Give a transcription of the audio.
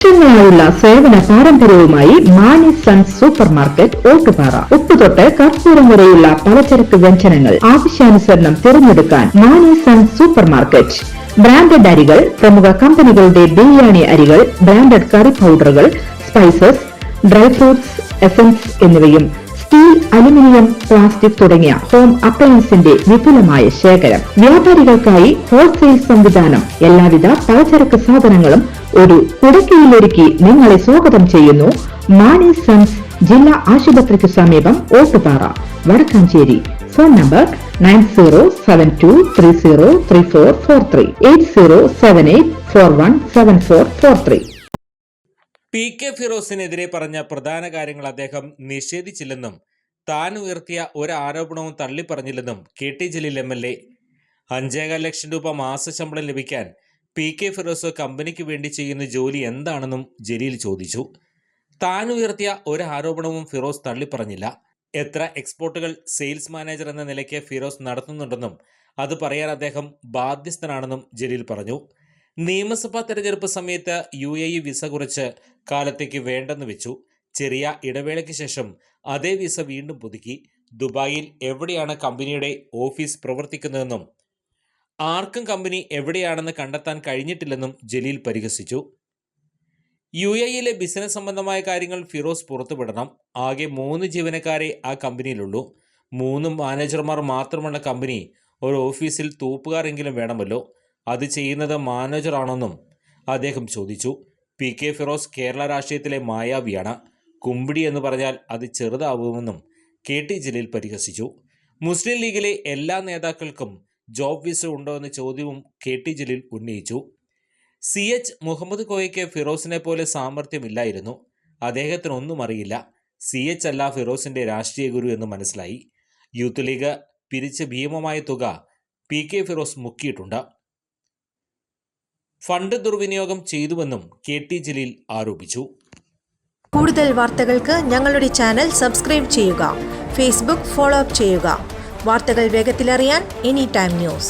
വർഷങ്ങളായുള്ള സേവന പാരമ്പര്യവുമായി Mani sons super market Ottupara. ഉപ്പുതൊട്ട് കർപ്പൂരം വരെയുള്ള പലചരക്ക് വ്യഞ്ജനങ്ങൾ ആവശ്യാനുസരണം തിരഞ്ഞെടുക്കാൻ Mani sons super market. Branded അരികൾ, പ്രമുഖ കമ്പനികളുടെ ബിരിയാണി അരികൾ, ബ്രാൻഡഡ് കറി പൗഡറുകൾ, സ്പൈസസ്, ഡ്രൈ ഫ്രൂട്ട്സ്, എസൻസ് എന്നിവയും സ്റ്റീൽ, അലുമിനിയം, പ്ലാസ്റ്റിക് തുടങ്ങിയ ഹോം അപ്ലയൻസിന്റെ വിപുലമായ ശേഖരം. വ്യാപാരികൾക്കായി ഹോൾസെയിൽ സംവിധാനം. എല്ലാവിധ പലചരക്ക് സാധനങ്ങളും ഒരു കുടക്കീഴിലൊരുക്കി നിങ്ങളെ സ്വാഗതം ചെയ്യുന്നു. മാണി സൺസ് ജില്ലാ ആശുപത്രിക്ക് സമീപം Ottupara, Vadakkanchery. Phone number 9072303443 8078417443. P K ഫിറോസിനെതിരെ പറഞ്ഞ പ്രധാന കാര്യങ്ങൾ അദ്ദേഹം നിഷേധിച്ചില്ലെന്നും താൻ ഉയർത്തിയ ഒരു ആരോപണവും തള്ളിപ്പറഞ്ഞില്ലെന്നും K T Jaleel MLA. 5.5 lakh രൂപ മാസശമ്പളം ലഭിക്കാൻ പി കെ ഫിറോസ് കമ്പനിക്ക് വേണ്ടി ചെയ്യുന്ന ജോലി എന്താണെന്നും ജലീൽ ചോദിച്ചു. താൻ ഉയർത്തിയ ഒരു ആരോപണവും ഫിറോസ് തള്ളിപ്പറഞ്ഞില്ല. എത്ര എക്സ്പോർട്ടുകൾ സെയിൽസ് മാനേജർ എന്ന നിലയ്ക്ക് ഫിറോസ് നടത്തുന്നുണ്ടെന്നും അത് പറയാൻ അദ്ദേഹം ബാധ്യസ്ഥനാണെന്നും ജലീൽ പറഞ്ഞു. നിയമസഭാ തെരഞ്ഞെടുപ്പ് സമയത്ത് UAE വിസ കുറച്ച് കാലത്തേക്ക് വേണ്ടെന്ന് വെച്ചു. ചെറിയ ഇടവേളയ്ക്ക് ശേഷം അതേ വിസ വീണ്ടും പുതുക്കി. ദുബായിൽ എവിടെയാണ് കമ്പനിയുടെ ഓഫീസ് പ്രവർത്തിക്കുന്നതെന്നും ആർക്കും കമ്പനി എവിടെയാണെന്ന് കണ്ടെത്താൻ കഴിഞ്ഞിട്ടില്ലെന്നും ജലീൽ പരിഹസിച്ചു. UAEയിലെ ബിസിനസ് സംബന്ധമായ കാര്യങ്ങൾ ഫിറോസ് പുറത്തുവിടണം. ആകെ 3 ജീവനക്കാരെ ആ കമ്പനിയിലുള്ളൂ. 3 മാനേജർമാർ മാത്രമുള്ള കമ്പനി ഒരു ഓഫീസിൽ തൂപ്പുകാരെങ്കിലും വേണമല്ലോ. അത് ചെയ്യുന്നത് മാനേജറാണെന്നും അദ്ദേഹം ചോദിച്ചു. പി കെ ഫിറോസ് കേരള രാഷ്ട്രീയത്തിലെ മായാവിയാണ്. കുമ്പിടി എന്ന് പറഞ്ഞാൽ അത് ചെറുതാവുമെന്നും കെ ടി ജലീൽ പരിഹസിച്ചു. മുസ്ലിം ലീഗിലെ എല്ലാ നേതാക്കൾക്കും ജോബ് വിസ ഉണ്ടോ എന്ന ചോദ്യവും കെ ടി ജലീൽ ഉന്നയിച്ചു. CH മുഹമ്മദ് കോയയ്ക്ക് ഫിറോസിനെ പോലെ സാമർഥ്യമില്ലായിരുന്നു. അദ്ദേഹത്തിനൊന്നും അറിയില്ല. CH അല്ല ഫിറോസിന്റെ രാഷ്ട്രീയ ഗുരു എന്ന് മനസ്സിലായി. യൂത്ത് ലീഗ് പിരിച്ച ഭീമമായ തുക പി കെ ഫിറോസ് മുക്കിയിട്ടുണ്ട്. ഫണ്ട് ദുർവിനിയോഗം ചെയ്തുവെന്നും കെ ടി ജലീൽ ആരോപിച്ചു. കൂടുതൽ വാർത്തകൾക്ക് ഞങ്ങളുടെ ചാനൽ സബ്സ്ക്രൈബ് ചെയ്യുക. ഫേസ്ബുക്ക് ഫോളോ അപ്പ് ചെയ്യുക. വാർത്തകൾ വേഗത്തിലറിയാൻ Anytime News.